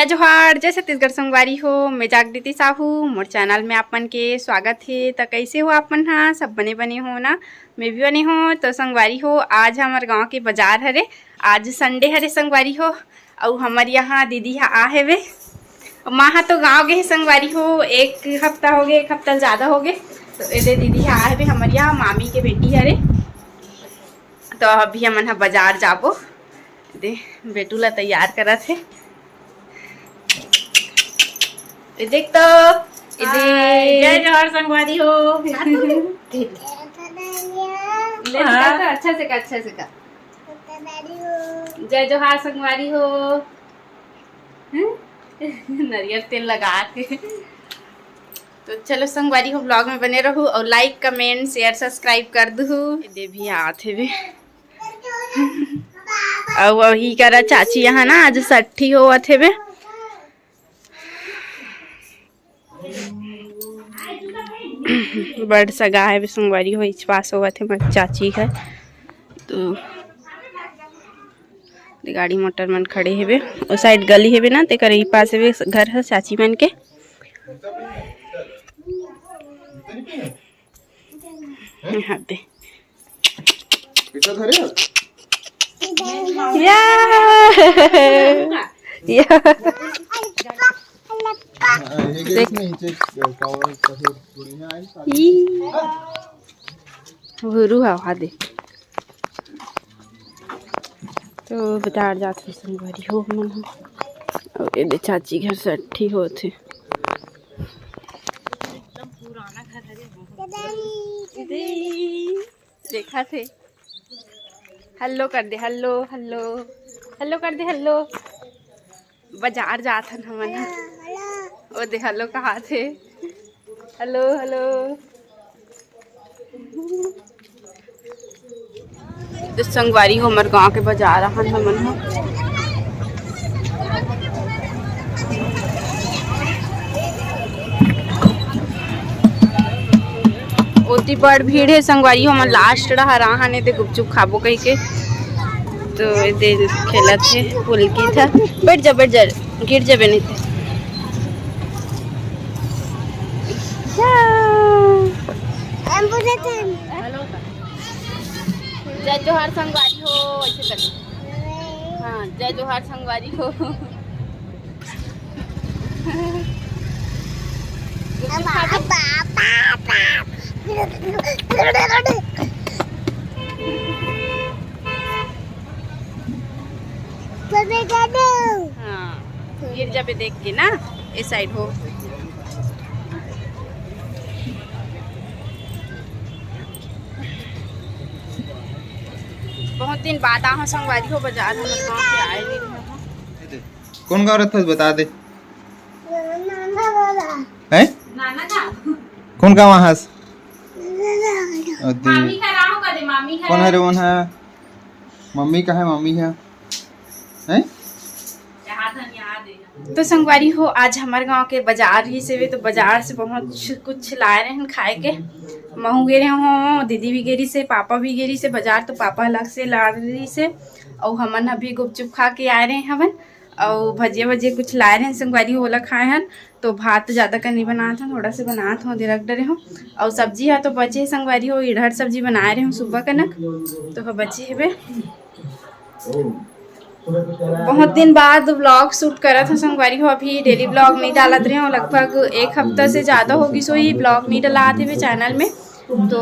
जय जोहार, जय छत्तीसगढ़ संगवारी हो। मैं जागृति साहू, मोर चैनल में आप मन के स्वागत है। तो कैसे हो आप मन? हाँ, सब बने बने हो ना? मैं भी बने हो। तो संगवारी हो, आज हमारे गांव के बाजार हरे, आज संडे हरे संगवारी हो। और हमारे यहाँ दीदी आ है वे माँ तो गाँव गए संगवारी हो, एक हफ्ता हो गए, एक हफ्ता ज़्यादा हो गए। तो ये दीदी आ है वे हमारे यहाँ मामी के बेटी हरे। तो अभी हमन बाजार जाबो, दे बेटू ला तैयार करा थे। देख तो जय जोहार संगवारी हो। अच्छा से का जय जोहार संगवारी हो। नारियल तेल लगा के। तो चलो संगवारी हो, ब्लॉग में बने रहूं और लाइक कमेंट शेयर सब्सक्राइब कर दू। दे भी आते वे और वही करा चाची यहाँ ना आज 60 हो थे वे। बड़ सगा है संगवारी हो, इस पास होगा थे मेरी चाची है। तो गाड़ी मोटर मन खड़े हेबे, उस साइड गली हेबे ना, ते करे ही पास हेबे घर है चाची मन के। यहाँ दे भूरू हवा दे। तो बाजार जाते संगवारी हो मन, और ये चाची घर 60 होते। देखा थे, हल्लो कर दे, हल्लो हल्लो हल्लो कर दे, हल्लो। बाजार जाथन हमन, ओ दे हल्लो कहा थे, हल्लो हल्लो। तो संगवारी हो हमारे गाँव के बाजार आहन हमन हो। ओती बड़ भीड़ है संगवारी हो, हमन लास्ट रहा रहा ने ते गुपचुप खाबो कही के। तो दे खेलत है, फुलकी था। बैठ जा गिर जाबे नहीं थे। जय जोहार संगवारी हो, ऐसे कर। हाँ, जय जोहार संगवारी हो। हाँ, गिर जाबे देख के ना, इस साइड हो। बहुत दिन बाद आ संगवारी हो बाजार, हम गाँव के आए नहीं। कौन गाँव रहता है बता दे। हैं? कौन गाँव है? मामी का राहो का दे, मामी है। कौन है रे? कौन है? मम्मी का है, मम्मी है हैं? तो संगवारी हो, आज हमारे गांव के बाजार ही से वे, तो बाजार से बहुत कुछ लाए रहे हैं खाए के। महू गे रहे हो, दीदी भी गेरी से, पापा भी गेरी से बाजार। तो पापा अलग से लाड़ी से, और हमन अभी गुपचुप खा के आए रहे हैं हमन। और भजिया भजिया कुछ लाए रहे हैं संगवारी हो, ओला खाए हैं। तो भात तो ज़्यादा का नहीं बनात हूँ, थोड़ा सा बनात हूँ, रख डरे हूँ। और सब्जी है तो बचे संगवारी हो, इधर सब्जी बनाए रहे हूँ सुबह कनक, तो बचे है। बहुत दिन बाद व्लॉग शूट करा था संगवारी हो, अभी डेली व्लॉग नहीं डालत रहे हो, लगभग एक हफ्ता से ज़्यादा होगी सो ही व्लॉग नहीं डला थे चैनल में। तो